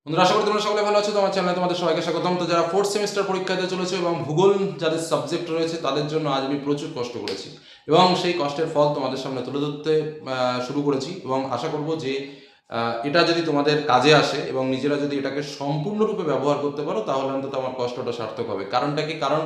বন্ধুরা, আশা করি তোমরা সকলে ভালো আছো। তোমার চ্যানেলে তোমাদের সবাইকে স্বাগতম। তো যারা ফোর্থ সেমিস্টার পরীক্ষা দিতে চলেছে এবং ভূগোল যাদের সাবজেক্ট রয়েছে তাদের জন্য আজ আমি প্রচুর কষ্ট করেছি এবং সেই কষ্টের ফল তোমাদের সামনে তুলে ধরতে শুরু করেছি এবং আশা করব যে এটা যদি তোমাদের কাজে আসে এবং নিজেরা যদি এটাকে সম্পূর্ণরূপে ব্যবহার করতে পারো তাহলে অন্তত আমার কষ্টটা সার্থক হবে। কারণটা কি? কারণ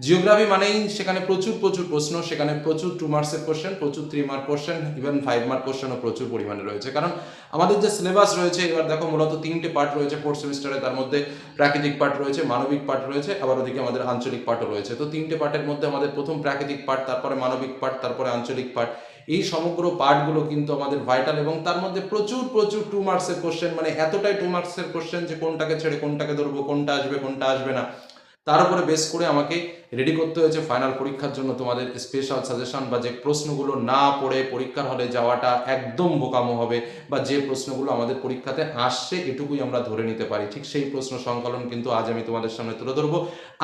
জিওগ্রাফি মানেই সেখানে প্রচুর প্রচুর প্রশ্ন, সেখানে প্রচুর 2 মার্কসের কোশ্চেন, প্রচুর 3 মার্ক কোশ্চেন, ইভেন 5 মার্ক কোশ্চেনও প্রচুর পরিমাণে রয়েছে। কারণ আমাদের যে সিলেবাস রয়েছে, এবার দেখো মূলত 3টে পার্ট রয়েছে ফোর্থ সেমিস্টারে। তার মধ্যে প্রাকৃতিক পার্ট রয়েছে, মানবিক পার্ট রয়েছে, আবার ওদিকে আমাদের আঞ্চলিক পার্টও রয়েছে। তো 3টে পার্টের মধ্যে আমাদের প্রথম প্রাকৃতিক পার্ট, তারপরে মানবিক পার্ট, তারপরে আঞ্চলিক পার্ট, এই সমগ্র পার্টগুলো কিন্তু আমাদের ভাইটাল এবং তার মধ্যে প্রচুর প্রচুর 2 মার্কসের কোশ্চেন, মানে এতটাই 2 মার্কসের কোশ্চেন যে কোনটাকে ছেড়ে কোনটাকে ধরবো, কোনটা আসবে কোনটা আসবে না, তার উপরে বেস করে আমাকে রেডি করতে হয়েছে ফাইনাল পরীক্ষার জন্য তোমাদের স্পেশাল সাজেশন, বা যে প্রশ্নগুলো না পড়ে পরীক্ষার হলে যাওয়াটা একদম বোকামো হবে, বা যে প্রশ্নগুলো আমাদের পরীক্ষাতে আসছে এটুকুই আমরা ধরে নিতে পারি, ঠিক সেই প্রশ্ন সংকলন কিন্তু আজ আমি তোমাদের সামনে তুলে ধরবো।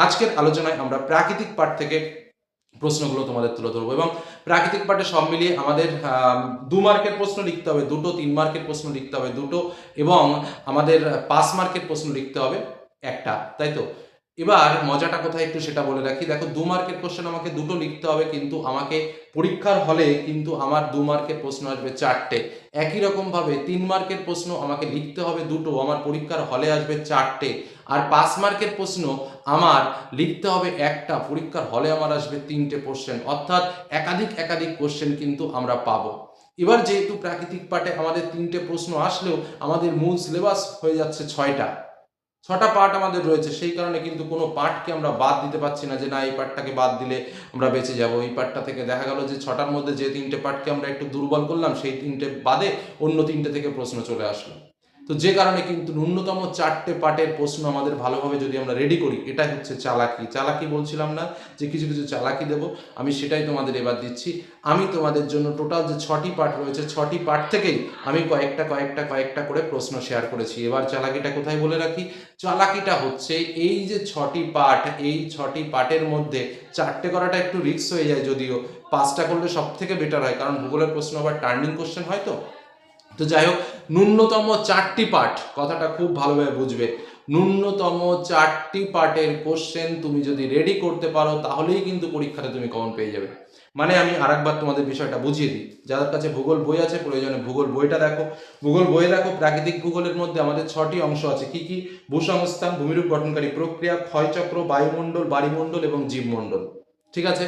আজকের আলোচনায় আমরা প্রাকৃতিক পাঠ থেকে প্রশ্নগুলো তোমাদের তুলে ধরবো এবং প্রাকৃতিক পাঠে সব মিলিয়ে আমাদের 2 মার্কের প্রশ্ন লিখতে হবে দুটো, 3 মার্কের প্রশ্ন লিখতে হবে দুটো, এবং আমাদের 5 মার্কের প্রশ্ন লিখতে হবে একটা, তাই তো? এবার মজাটা কোথায় একটু সেটা বলে রাখি। দেখো, 2 মার্কের কোশ্চেন আমাকে দুটো লিখতে হবে, কিন্তু আমাকে পরীক্ষার হলে কিন্তু আমার 2 মার্কের প্রশ্ন আসবে 4টে। একই রকম ভাবে 3 মার্কের প্রশ্ন আমাকে লিখতে হবে দুটো, আমার পরীক্ষার হলে আসবে 4টে। আর 5 মার্কের প্রশ্ন আমার লিখতে হবে একটা, পরীক্ষার হলে আমার আসবে 3টে কোশ্চেন। অর্থাৎ একাধিক একাধিক কোশ্চেন কিন্তু আমরা পাবো। এবার যেহেতু প্রাকৃতিক পাঠে আমাদের 3টে প্রশ্ন আসলেও আমাদের মূল সিলেবাস হয়ে যাচ্ছে 6টা পার্ট আমাদের রয়েছে, সেই কারণে কিন্তু কোনো পার্টকে আমরা বাদ দিতে পারছি না যে না এই পার্টটাকে বাদ দিলে আমরা বেঁচে যাব। এই পার্টটা থেকে দেখা গেল যে 6টার মধ্যে যে 3টে পার্টকে আমরা একটু দুর্বল করলাম, সেই 3টে বাদে অন্য 3টে থেকে প্রশ্ন চলে আসলো। তো যে কারণে কিন্তু ন্যূনতম 4টে পার্টের প্রশ্ন আমাদের ভালোভাবে যদি আমরা রেডি করি, এটাই হচ্ছে চালাকি। চালাকি বলছিলাম না যে কিছু কিছু চালাকি দেবো, আমি সেটাই তোমাদের এবার দিচ্ছি। আমি তোমাদের জন্য টোটাল যে 6টি পার্ট রয়েছে, 6টি পার্ট থেকেই আমি কয়েকটা কয়েকটা কয়েকটা করে প্রশ্ন শেয়ার করেছি। এবার চালাকিটা কোথায় বলে রাখি। চালাকিটা হচ্ছে এই যে 6টি পার্ট, এই 6টি পার্টের মধ্যে 4টে করাটা একটু রিস্ক হয়ে যায়, যদিও 5টা করলে সব থেকে বেটার হয়, কারণ ভূগোলের প্রশ্ন আবার টার্নিং কোশ্চেন হয়। তো তো যাই হোক, ন্যূনতম 4টি পার্ট, কথাটা খুব ভালোভাবে বুঝবে, ন্যূনতম 4টি পার্টের কোশ্চেন তুমি যদি রেডি করতে পারো তাহলেই কিন্তু পরীক্ষাতে তুমি কমন পেয়ে যাবে। মানে আমি আরেকবার তোমাদের বিষয়টা বুঝিয়ে দিই। যাদের কাছে ভূগোল বই আছে প্রয়োজনে ভূগোল বইটা দেখো। ভূগোল বইয়ে দেখো, প্রাকৃতিক ভূগোলের মধ্যে আমাদের 6টি অংশ আছে। কি কি? ভূসংস্থান, ভূমিরূপ গঠনকারী প্রক্রিয়া, ক্ষয়চক্র, বায়ুমণ্ডল, বাড়িমণ্ডল এবং জীবমণ্ডল। ঠিক আছে?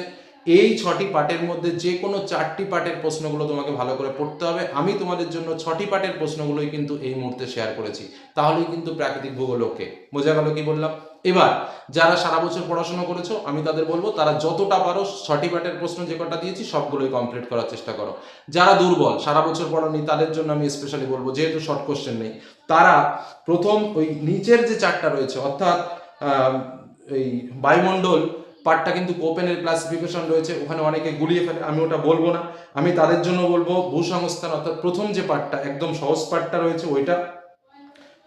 এই 6টি পার্টের মধ্যে যে কোনো 4টি পার্টের প্রশ্নগুলো তোমাকে ভালো করে পড়তে হবে। আমি তোমাদের জন্য 6টি পার্টের প্রশ্নগুলোই কিন্তু এই মুহূর্তে শেয়ার করেছি, তাহলেই কিন্তু প্রাকৃতিক ভূগোল ওকে। বোঝা গেল কি বললাম? এবার যারা সারা বছর পড়াশোনা করেছো, আমি তাদের বলবো তারা যতটা পারো 6টি পার্টের প্রশ্ন যে কটা দিয়েছি সবগুলোই কমপ্লিট করার চেষ্টা করো। যারা দুর্বল, সারা বছর পড়ানি, তাদের জন্য আমি স্পেশালি বলবো, যেহেতু শর্ট কোশ্চেন নেই, তারা প্রথম ওই নিচের যে 4টা রয়েছে, অর্থাৎ এই বায়ুমণ্ডল পার্টটা কিন্তু কোপেনের ক্লাসিফিকেশন রয়েছে, ওখানে অনেকে গুলিয়ে ফেলে, আমি ওটা বলবো না। আমি তাদের জন্য বলবো ভূসংস্থান, অর্থাৎ প্রথম যে পার্টটা একদম সহজ পার্টটা রয়েছে ওইটা,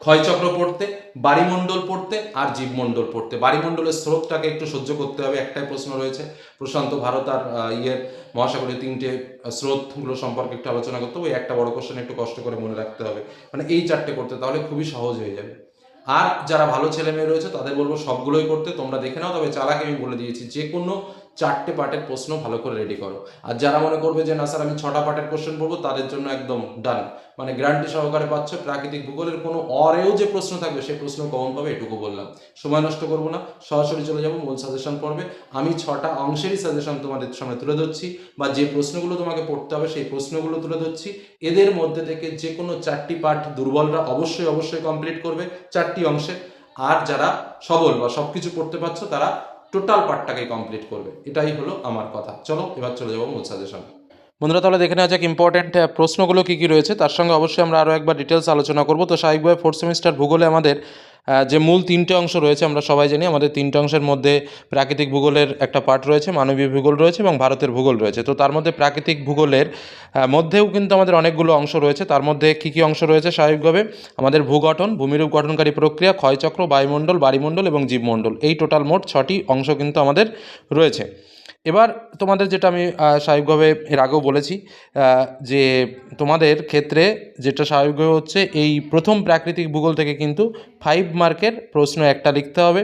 ক্ষয়চক্র পড়তে, বাড়িমণ্ডল পড়তে আর জীবমণ্ডল পড়তে। বাড়িমণ্ডলের স্রোতটাকে একটু সহ্য করতে হবে, একটাই প্রশ্ন রয়েছে প্রশান্ত ভারত আর মহাসাগরের 3টে স্রোতগুলো সম্পর্কে একটু আলোচনা করতে হবে। ওই একটা বড় কোশ্চেন একটু কষ্ট করে মনে রাখতে হবে, মানে এই 4টে করতে, তাহলে খুবই সহজ হয়ে যাবে। আর যারা ভালো ছেলে মেয়ে রয়েছে তাদের বলবো সবগুলোই করতে, তোমরা দেখে নাও। তবে চালাক আমি বলে দিয়েছি, যে কোনো 4টে পার্টের প্রশ্ন ভালো করে রেডি করো। আর যারা মনে করবে যে না স্যার আমি 6টা পার্টের কোশ্চেন পড়বো, তাদের জন্য একদম ডান, মানে গ্যারান্টি সহকারে পাচ্ছ। প্রাকৃতিক ভূগোলের কোনো অরেও যে প্রশ্ন থাকবে সেই প্রশ্ন কমন পাবে, এটুকু বললাম। সময় নষ্ট করবো না, সরাসরি চলে যাবো মূল সাজেশন পড়বে। আমি 6টা অংশেরই সাজেশন তোমাদের সামনে তুলে ধরছি, বা যে প্রশ্নগুলো তোমাকে পড়তে হবে সেই প্রশ্নগুলো তুলে ধরছি। এদের মধ্যে থেকে যে কোনো 4টি পার্ট দুর্বলরা অবশ্যই অবশ্যই কমপ্লিট করবে 4টি অংশে। আর যারা সবল বা সবকিছু পড়তে পারছো তারা টোটাল পার্টটাকে কমপ্লিট করবে। এটাই হলো আমার কথা। চলো এবার চলে যাবো মূল সাজেশন। বন্ধুরা, তাহলে দেখে নেওয়া যাক ইম্পর্টেন্ট প্রশ্নগুলো কী কী রয়েছে, তার সঙ্গে অবশ্যই আমরা আরও একবার ডিটেলস আলোচনা করব। তো স্বাভাবিকভাবে ফোর্থ সেমিস্টার ভূগোলে আমাদের যে মূল 3টে অংশ রয়েছে, আমরা সবাই জানি আমাদের 3টে অংশের মধ্যে প্রাকৃতিক ভূগোলের একটা পার্ট রয়েছে, মানবীয় ভূগোল রয়েছে এবং ভারতের ভূগোল রয়েছে। তো তার মধ্যে প্রাকৃতিক ভূগোলের মধ্যেও কিন্তু আমাদের অনেকগুলো অংশ রয়েছে। তার মধ্যে কী কী অংশ রয়েছে? স্বাভাবিকভাবে আমাদের ভূগঠন, ভূমিরূপ গঠনকারী প্রক্রিয়া, ক্ষয়চক্র, বায়ুমণ্ডল, বাড়িমণ্ডল এবং জীবমণ্ডল, এই টোটাল মোট 6টি অংশ কিন্তু আমাদের রয়েছে। এবার তোমাদের যেটা আমি স্বাভাবিকভাবে এর আগেও বলেছি যে তোমাদের ক্ষেত্রে যেটা স্বাভাবিকভাবে হচ্ছে এই প্রথম প্রাকৃতিক ভূগোল থেকে কিন্তু 5 মার্কের প্রশ্ন একটা লিখতে হবে,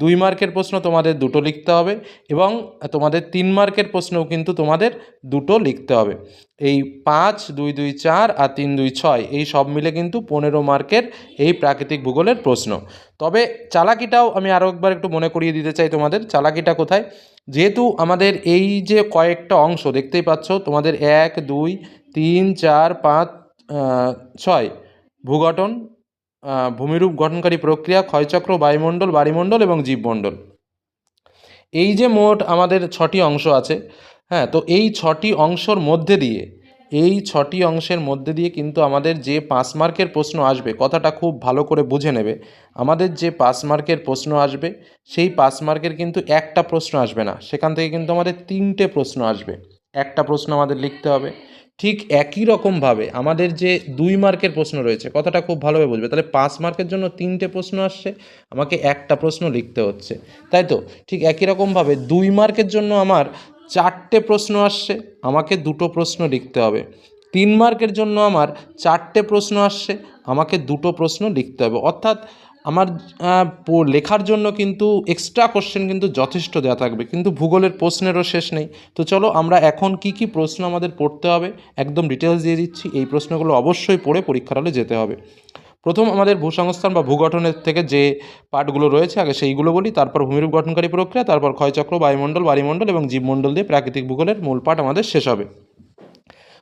2 মার্কের প্রশ্ন তোমাদের দুটো লিখতে হবে এবং তোমাদের 3 মার্কের প্রশ্নও কিন্তু তোমাদের দুটো লিখতে হবে। এই 5, 2, 2, 4 আর 3, 2, 6 এই সব মিলে কিন্তু 15 মার্কের এই প্রাকৃতিক ভূগোলের প্রশ্ন। তবে চালাকিটাও আমি আরও একবার একটু মনে করিয়ে দিতে চাই তোমাদের, চালাকিটা কোথায়? যেহেতু আমাদের এই যে কয়েকটা অংশ দেখতেই পাচ্ছ তোমাদের 1, 2, 3, 4, 5, 6 ভূগঠন, ভূমিরূপ গঠনকারী প্রক্রিয়া, ক্ষয়চক্র, বায়ুমণ্ডল, বাড়িমণ্ডল এবং জীবমণ্ডল, এই যে মোট আমাদের 6টি অংশ আছে। হ্যাঁ, তো এই 6টি অংশের মধ্যে দিয়ে কিন্তু আমাদের যে 5 মার্কের প্রশ্ন আসবে, কথাটা খুব ভালো করে বুঝে নেবে, আমাদের যে 5 মার্কের প্রশ্ন আসবে সেই 5 মার্কের কিন্তু একটা প্রশ্ন আসবে না, সেখান থেকে কিন্তু আমাদের 3টে প্রশ্ন আসবে, একটা প্রশ্ন আমাদের লিখতে হবে। ঠিক একই রকমভাবে আমাদের যে 2 মার্কের প্রশ্ন রয়েছে, কথাটা খুব ভালোভাবে বুঝবে, তাহলে 5 মার্কের জন্য 3টে প্রশ্ন আসছে, আমাকে একটা প্রশ্ন লিখতে হচ্ছে, তাই তো? ঠিক একই রকমভাবে 2 মার্কের জন্য আমার 4টে প্রশ্ন আসছে, আমাকে দুটো প্রশ্ন লিখতে হবে। 3 মার্কের জন্য আমার 4টে প্রশ্ন আসছে, আমাকে দুটো প্রশ্ন লিখতে হবে। অর্থাৎ আমার লেখার জন্য কিন্তু এক্সট্রা কোশ্চেন কিন্তু যথেষ্ট দেওয়া থাকবে, কিন্তু ভূগোলের প্রশ্নেরও শেষ নেই। তো চলো আমরা এখন কি কি প্রশ্ন আমাদের পড়তে হবে একদম ডিটেলস দিয়ে দিচ্ছি, এই প্রশ্নগুলো অবশ্যই পড়ে পরীক্ষার হলে যেতে হবে। প্রথম আমাদের ভূসংস্থান বা ভূগঠনের থেকে যে পার্টগুলো রয়েছে আগে সেইগুলো বলি, তারপর ভূমিরূপ গঠনকারী প্রক্রিয়া, তারপর ক্ষয়চক্র, বায়ুমণ্ডল, বাড়িমণ্ডল এবং জীবমণ্ডল দিয়ে প্রাকৃতিক ভূগোলের মূল পাঠ আমাদের শেষ হবে।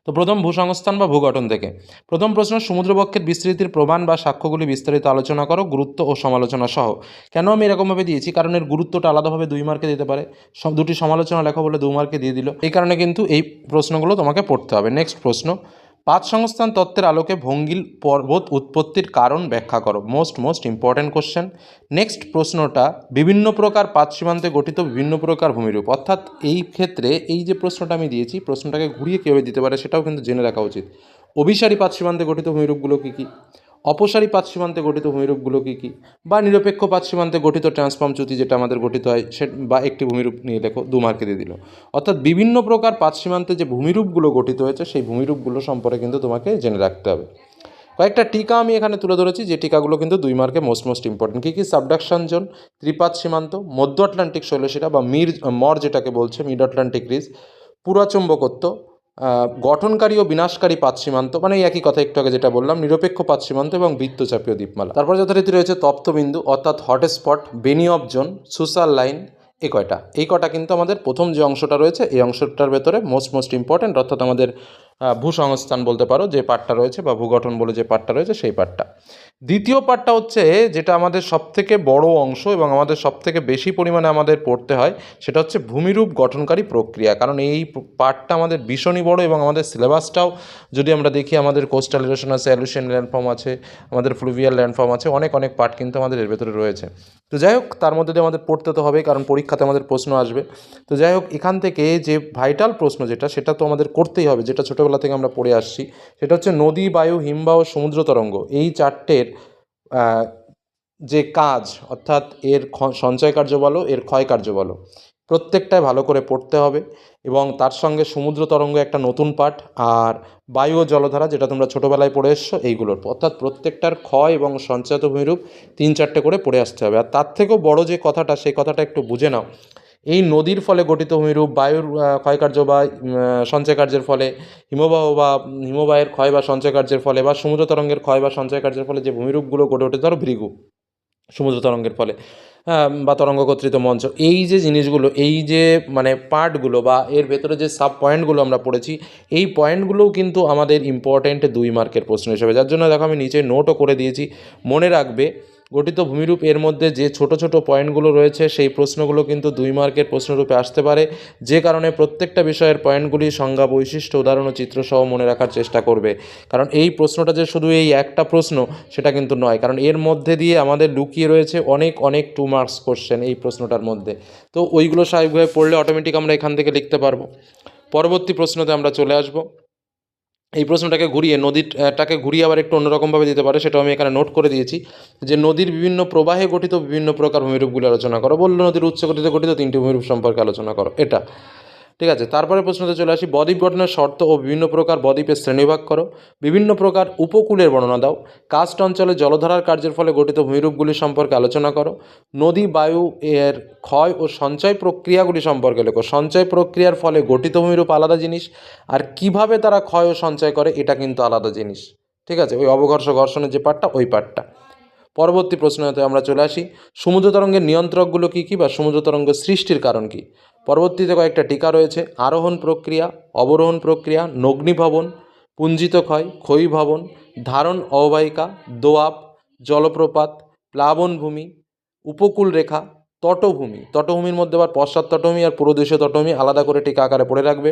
তো প্রথম ভূসংস্থান বা ভূগঠন থেকে প্রথম প্রশ্ন, সমুদ্রবক্ষের বিস্তৃতির প্রমাণ বা সাক্ষ্যগুলি বিস্তারিত আলোচনা করো, গুরুত্ব ও সমালোচনা সহ। কেন আমি এরকমভাবে দিয়েছি? কারণ এর গুরুত্বটা আলাদাভাবে 2 মার্কে দিতে পারে, দুটি সমালোচনা লেখা বলে 2 মার্কে দিয়ে দিল, এই কারণে কিন্তু এই প্রশ্নগুলো তোমাকে পড়তে হবে। নেক্সট প্রশ্ন, পাঁচ সংস্থান তত্ত্বের আলোকে ভঙ্গিল পর্বত উৎপত্তির কারণ ব্যাখ্যা করো। Most important question. নেক্সট প্রশ্নটা, বিভিন্ন প্রকার পাঁচ সীমান্তে গঠিত বিভিন্ন প্রকার ভূমিরূপ। অর্থাৎ এই ক্ষেত্রে এই যে প্রশ্নটা আমি দিয়েছি, প্রশ্নটাকে ঘুরিয়ে কীভাবে দিতে পারে সেটাও কিন্তু জেনে রাখা উচিত। অভিসারী পাঁচ সীমান্তে গঠিত ভূমিরূপগুলো কী কী, অপসারী পাঁচ সীমান্তে গঠিত ভূমিরূপগুলো কী কী, বা নিরপেক্ষ পাঁচ সীমান্তে গঠিত ট্রান্সফর্ম চ্যুতি যেটা আমাদের গঠিত হয় সে, বা একটি ভূমিরূপ নিয়ে লেখো, 2 মার্কে দিয়ে দিল। অর্থাৎ বিভিন্ন প্রকার পাঁচ সীমান্তে যে ভূমিরূপগুলো গঠিত হয়েছে সেই ভূমিরূপগুলো সম্পর্কে কিন্তু তোমাকে জেনে রাখতে হবে। কয়েকটা টিকা আমি এখানে তুলে ধরেছি, যে টিকাগুলো কিন্তু 2 মার্কে মোস্ট ইম্পর্টেন্ট। কী কী? সাবডাকশন জোন, ত্রিপাত সীমান্ত, মধ্য আটলান্টিক শৈলশিরা বা মর যেটাকে বলছে মিড আটলান্টিক রিজ, পুরাচুম্বকত্ব, গঠনকারী ও বিনাশকারী পাত সীমান্ত, মানে এই একই কথা একটু আগে যেটা বললাম, নিরপেক্ষ পাত সীমান্ত এবং বৃত্তচাপীয় দ্বীপমালা। তারপর যথারীতি রয়েছে তপ্তবিন্দু অর্থাৎ hotspot, Benioff zone, suture line, এই কটা কিন্তু আমাদের প্রথম যে অংশটা রয়েছে এই অংশটার ভেতরে মোস্ট ইম্পর্ট্যান্ট, অর্থাৎ আমাদের ভূসংস্থান বলতে পারো যে পার্টটা রয়েছে, বা ভূগঠন বলে যে পার্টটা রয়েছে সেই পার্টটা। দ্বিতীয় পার্টটা হচ্ছে যেটা আমাদের সবথেকে বড় অংশ এবং আমাদের সবথেকে বেশি পরিমাণে আমাদের পড়তে হয়, সেটা হচ্ছে ভূমিরূপ গঠনকারী প্রক্রিয়া। কারণ এই পার্টটা আমাদের ভীষণই বড় এবং আমাদের সিলেবাসটাও যদি আমরা দেখি, আমাদের কোস্টাল ইরোশন আছে, অ্যালুশিয়ান ল্যান্ডফর্ম আছে, আমাদের ফ্লুভিয়াল ল্যান্ডফর্ম আছে, অনেক পার্ট কিন্তু আমাদের এর ভেতরে রয়েছে। তো যাই হোক, তার মধ্যে দিয়ে আমাদের পড়তে তো হবেই, কারণ পরীক্ষাতে আমাদের প্রশ্ন আসবে। তো যাই হোক, এখান থেকে যে ভাইটাল প্রশ্ন সেটা তো আমাদের করতেই হবে, যেটা ছোটোবেলা থেকে আমরা পড়ে আসছি, সেটা হচ্ছে নদী, বায়ু, হিমবাহ, সমুদ্র তরঙ্গ, এই চারটের যে কাজ, অর্থাৎ এর সঞ্চয় কার্য বলো, এর ক্ষয় কার্য বলো, প্রত্যেকটাই ভালো করে পড়তে হবে। এবং তার সঙ্গে সমুদ্র তরঙ্গ একটা নতুন পাঠ, আর বায়ু ও জলধারা যেটা তোমরা ছোটোবেলায় পড়ে এসছো এইগুলোর, অর্থাৎ প্রত্যেকটার ক্ষয় এবং সঞ্চয়িত ভূমিরূপ 3-4টে করে পড়ে আসতে হবে। আর তার থেকেও বড় যে কথাটা, সেই কথাটা একটু বুঝে নাও। এই নদীর ফলে গঠিত ভূমিরূপ, বায়ুর ক্ষয়কার্য বা সঞ্চয় কার্যের ফলে, হিমবাহের ক্ষয় বা সঞ্চয় কার্যের ফলে, বা সমুদ্র তরঙ্গের ক্ষয় বা সঞ্চয় কার্যের ফলে যে ভূমিরূপগুলো গড়ে ওঠে, ধরো ভৃগু সমুদ্র তরঙ্গের ফলে, বা তরঙ্গ কর্তৃত মঞ্চ, এই যে জিনিসগুলো, এই যে মানে পার্টগুলো বা এর ভেতরে যে সাব পয়েন্টগুলো আমরা পড়েছি, এই পয়েন্টগুলোও কিন্তু আমাদের ইম্পর্ট্যান্ট 2 মার্কের প্রশ্ন হিসেবে। যার জন্য দেখো আমি নিচে নোটও করে দিয়েছি, মনে রাখবে গঠিত ভূমিরূপ এর মধ্যে যে ছোট পয়েন্টগুলো রয়েছে সেই প্রশ্নগুলো কিন্তু 2 মার্কের প্রশ্নরূপে আসতে পারে, যে কারণে প্রত্যেকটা বিষয়ের পয়েন্টগুলি সংজ্ঞা, বৈশিষ্ট্য, উদাহরণ ও চিত্রসহ মনে রাখার চেষ্টা করবে। কারণ এই প্রশ্নটা যে শুধু এই একটা প্রশ্ন সেটা কিন্তু নয়, কারণ এর মধ্যে দিয়ে আমাদের লুকিয়ে রয়েছে অনেক 2 মার্কস কোশ্চেন এই প্রশ্নটার মধ্যে। তো ওইগুলো স্বাভাবিকভাবে পড়লে অটোমেটিক আমরা এখান থেকে লিখতে পারবো। পরবর্তী প্রশ্নতে আমরা চলে আসবো। এই প্রশ্নটাকে ঘুরিয়ে নদীটাকে ঘুরিয়ে আবার একটু অন্যরকমভাবে দিতে পারে, সেটাও আমি এখানে নোট করে দিয়েছি, যে নদীর বিভিন্ন প্রবাহে গঠিত বিভিন্ন প্রকার ভূমিরূপগুলি আলোচনা করো। বললো নদীর উৎস গঠিত 3টি ভূমিরূপ সম্পর্কে আলোচনা করো, এটা। ঠিক আছে, তারপরে প্রশ্নতে চলে আসি। বদ্বীপ গঠনের শর্ত ও বিভিন্ন প্রকার বদ্বীপের শ্রেণীবিভাগ করো। বিভিন্ন প্রকার উপকূলের বর্ণনা দাও। কার্স্ট অঞ্চলে জলধারার কার্যের ফলে গঠিত ভূমিরূপগুলি সম্পর্কে আলোচনা করো। নদী বায়ু এর ক্ষয় ও সঞ্চয় প্রক্রিয়াগুলি সম্পর্কে লেখো। সঞ্চয় প্রক্রিয়ার ফলে গঠিত ভূমিরূপ আলাদা জিনিস, আর কিভাবে তারা ক্ষয় ও সঞ্চয় করে এটা কিন্তু আলাদা জিনিস। ঠিক আছে, ওই অবঘর্ষ ঘর্ষণের যে পার্টটা, ওই পার্টটা। পরবর্তী প্রশ্নতে আমরা চলে আসি। সমুদ্র তরঙ্গের নিয়ন্ত্রকগুলো কী কী বা সমুদ্র তরঙ্গ সৃষ্টির কারণ কী? পরবর্তীতে কয়েকটা টিকা রয়েছে। আরোহণ প্রক্রিয়া, অবরোহণ প্রক্রিয়া, নগ্নিভবন, পুঞ্জিত ক্ষয়, ক্ষয়ীভবন, ধারণ অববাহিকা, দোআব, জলপ্রপাত, প্লাবনভূমি, উপকূল রেখা, তটভূমি। তটভূমির মধ্যে আবার পশ্চাৎ তটভূমি আর পুরোদেশীয় তটভূমি আলাদা করে টিকা আকারে পড়ে রাখবে।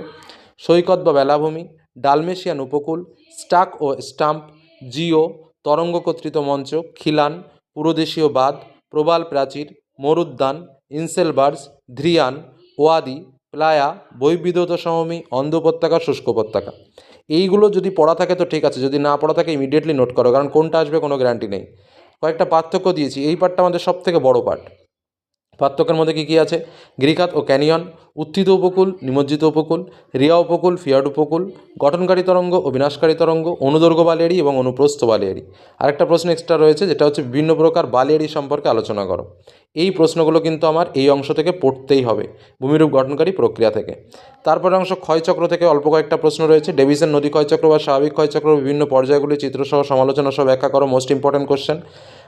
সৈকত বা বেলাভূমি, ডালমেশিয়ান উপকূল, স্টাক ও স্টাম্প, জিও, তরঙ্গ কর্তৃত মঞ্চ, খিলান, পুরোদেশীয় বাঁধ, প্রবাল প্রাচীর, মরুদ্যান, ইনসেলবার্স, ধ্রিয়ান, ওয়াদি, প্লায়া, বহির্বিধৌত সমভূমি, অন্ধ উপত্যকা, শুষ্ক উপত্যকা। এইগুলো যদি পড়া থাকে তো ঠিক আছে, যদি না পড়া থাকে ইমিডিয়েটলি নোট করো, কারণ কোনটা আসবে কোনো গ্যারান্টি নেই। কয়েকটা পার্থক্য দিয়েছি, এই পার্টটা আমাদের সব থেকে বড় পার্ট। পার্থক্যের মধ্যে কী কী আছে? গিরিখাত ও ক্যানিয়ন, উত্থিত উপকূল, নিমজ্জিত উপকূল, রিয়া উপকূল, ফিয়ার্ড উপকূল, গঠনকারী তরঙ্গ ও বিনাশকারী তরঙ্গ, অনুদৈর্ঘ্য বালিয়াড়ি এবং অনুপ্রস্থ বালিয়াড়ি। আরেকটা প্রশ্ন এক্সট্রা রয়েছে, যেটা হচ্ছে বিভিন্ন প্রকার বালিয়াড়ি সম্পর্কে আলোচনা করো। এই প্রশ্নগুলো কিন্তু আমার এই অংশ থেকে পড়তেই হবে, ভূমিরূপ গঠনকারী প্রক্রিয়া থেকে। তারপরে অংশ ক্ষয়চক্র থেকে অল্প কয়েকটা প্রশ্ন রয়েছে। ডেভিসের নদী ক্ষয়চক্র বা স্বাভাবিক ক্ষয়চক্র বিভিন্ন পর্যায়গুলি চিত্রসহ সমালোচনা সহ ব্যাখ্যা করো, মোস্ট ইম্পর্টেন্ট কোশ্চেন।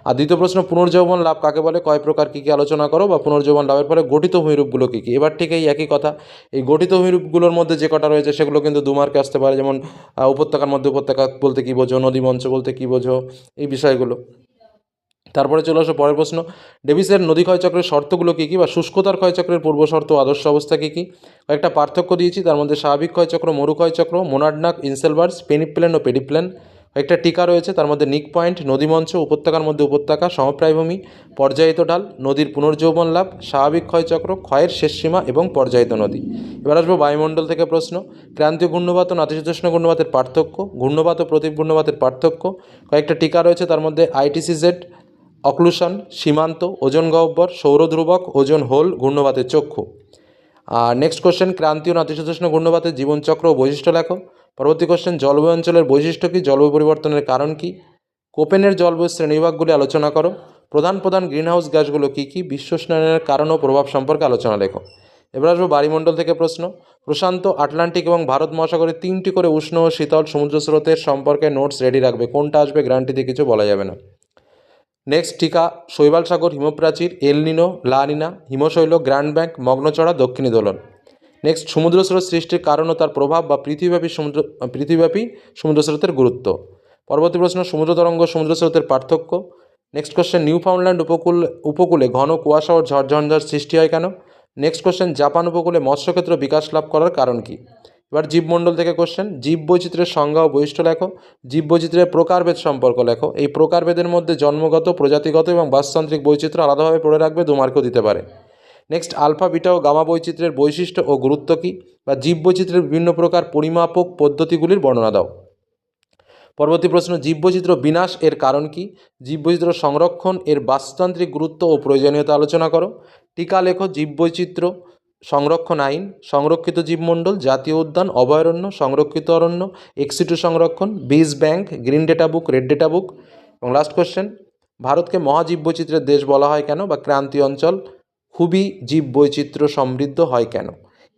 আর দ্বিতীয় প্রশ্ন, পুনর্যৌবন লাভ কাকে বলে, কয় প্রকার কী কী আলোচনা করো, বা পুনর্যৌবন লাভের পরে গঠিত ভূমিরূপগুলো কী কী। এবার ঠিক এই একই কথা, এই গঠিত ভূমিরূপগুলোর মধ্যে যে কটা রয়েছে সেগুলো কিন্তু 2 মার্কে আসতে পারে। যেমন উপত্যকার মধ্যে উপত্যকা বলতে কী বোঝো, নদী মঞ্চ বলতে কী বোঝো, এই বিষয়গুলো। তারপরে চলে আসো পরের প্রশ্ন। ডেভিসের নদী ক্ষয়চক্রের শর্তগুলো কী কী, বা শুষ্কতার ক্ষয়চক্রের পূর্ব শর্ত ও আদর্শ অবস্থা কী কী। কয়েকটা পার্থক্য দিয়েছি, তার মধ্যে স্বাভাবিক ক্ষয়চক্র, মরু ক্ষয়চক্র, মোনাডনাক, ইনসেলবার্স, পেনিপ্লেন ও পেডিপ্লেন। একটা টিকা রয়েছে, তার মধ্যে নিক পয়েন্ট, নদীমঞ্চ, উপত্যকার মধ্যে উপত্যকা, সমপ্রায়ভূমি, পর্যায়িত ঢাল, নদীর পুনর্যৌবন লাভ, স্বাভাবিক ক্ষয়চক্র, ক্ষয়ের শেষ সীমা এবং পর্যায়িত নদী। এবার আসবো বায়ুমণ্ডল থেকে প্রশ্ন। ক্রান্তীয় ঘূর্ণবাত ও নাতিশীতোষ্ণ ঘূর্ণবাতের পার্থক্য, ঘূর্ণবাত ও প্রতীপ ঘূর্ণবাতের পার্থক্য। কয়েকটা টিকা রয়েছে, তার মধ্যে আইটিসিজেড, অক্লুশন, সীমান্ত, ওজন গহ্বর, সৌরধ্রুবক, ওজন হোল, ঘূর্ণবাতের চক্ষু। আর নেক্সট কোশ্চেন, ক্রান্তীয় নাতিশীতোষ্ণ ঘূর্ণবাতের জীবনচক্র ও বৈশিষ্ট্য লেখো। পরবর্তী কোশ্চেন, জলবায়ু অঞ্চলের বৈশিষ্ট্য কী, জলবায়ু পরিবর্তনের কারণ কী। কোপেনের জলবায়ু শ্রেণীবিভাগগুলি আলোচনা করো। প্রধান প্রধান গ্রিনহাউস গ্যাসগুলো কী কী, বিশ্ব উষ্ণায়নের কারণ ও প্রভাব সম্পর্কে আলোচনা লেখো। এবার আসবো বায়ুমণ্ডল থেকে প্রশ্ন। প্রশান্ত, আটলান্টিক এবং ভারত মহাসাগরের 3টি করে উষ্ণ ও শীতল সমুদ্র স্রোতের সম্পর্কে নোটস রেডি রাখবে। কোনটা আসবে গ্যারান্টি দিয়ে কিছু বলা যাবে না। নেক্সট টিকা, শৈবাল সাগর, হিমপ্রাচীর, এলনিনো, লা নিনা, হিমশৈল, গ্র্যান্ড ব্যাঙ্ক, মগ্নচড়া, দক্ষিণী দোলন। নেক্সট, সমুদ্র স্রোত সৃষ্টির কারণ ও তার প্রভাব বা পৃথিবীব্যাপী সমুদ্র স্রোতের গুরুত্ব। পরবর্তী প্রশ্ন, সমুদ্র তরঙ্গ সমুদ্র স্রোতের পার্থক্য। নেক্সট কোশ্চেন, নিউফাউন্ডল্যান্ড উপকূলে ঘন কুয়াশা ও ঝড়ঝঞ্ঝার সৃষ্টি হয় কেন। নেক্সট কোশ্চেন, জাপান উপকূলে মৎস্যক্ষেত্র বিকাশ লাভ করার কারণ কী। এবার জীবমণ্ডল থেকে কোশ্চেন, জীববৈচিত্র্যের সংজ্ঞা ও বৈশিষ্ট্য লেখো। জীববৈচিত্র্যের প্রকারভেদ সম্পর্ক লেখো। এই প্রকারভেদের মধ্যে জন্মগত, প্রজাতিগত এবং বাস্তান্ত্রিক বৈচিত্র্য আলাদাভাবে পড়ে রাখবে, 2 মার্কও দিতে পারে। নেক্সট, আলফা, বিটা ও গামা বৈচিত্র্যের বৈশিষ্ট্য ও গুরুত্ব কী, বা জীববৈচিত্র্যের বিভিন্ন প্রকার পরিমাপক পদ্ধতিগুলির বর্ণনা দাও। পরবর্তী প্রশ্ন, জীববৈচিত্র্য বিনাশ এর কারণ কী, জীববৈচিত্র্য সংরক্ষণ এর বাস্তুতান্ত্রিক গুরুত্ব ও প্রয়োজনীয়তা আলোচনা করো। টিকা লেখো, জীববৈচিত্র্য সংরক্ষণ আইন, সংরক্ষিত জীবমণ্ডল, জাতীয় উদ্যান, অভয়ারণ্য, সংরক্ষিত অরণ্য, এক্সিটু সংরক্ষণ, বীজ bank, green data book, red data book. এবং লাস্ট কোশ্চেন, ভারতকে মহাজীববৈচিত্র্যের দেশ বলা হয় কেন, বা ক্রান্তীয় অঞ্চল খুবই জীববৈচিত্র্য সমৃদ্ধ হয় কেন।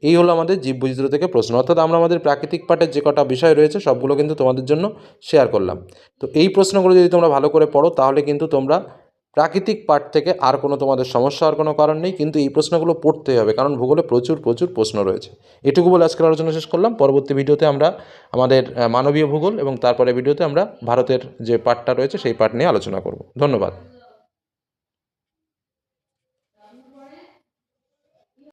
এই হলো আমাদের জীববৈচিত্র্য থেকে প্রশ্ন। অর্থাৎ আমরা আমাদের প্রাকৃতিক পাঠের যে কটা বিষয় রয়েছে সবগুলো কিন্তু তোমাদের জন্য শেয়ার করলাম। তো এই প্রশ্নগুলো যদি তোমরা ভালো করে পড়ো তাহলে কিন্তু তোমরা প্রাকৃতিক পাঠ থেকে আর কোনো তোমাদের সমস্যা হওয়ার কোনো কারণ নেই, কিন্তু এই প্রশ্নগুলো পড়তেই হবে, কারণ ভূগোলে প্রচুর প্রচুর প্রশ্ন রয়েছে। এটুকু বলে আজকের আলোচনা শেষ করলাম। পরবর্তী ভিডিওতে আমরা আমাদের মানবীয় ভূগোল এবং তারপরে ভিডিওতে আমরা ভারতের যে পাঠটা রয়েছে সেই পাঠ নিয়ে আলোচনা করব। ধন্যবাদ।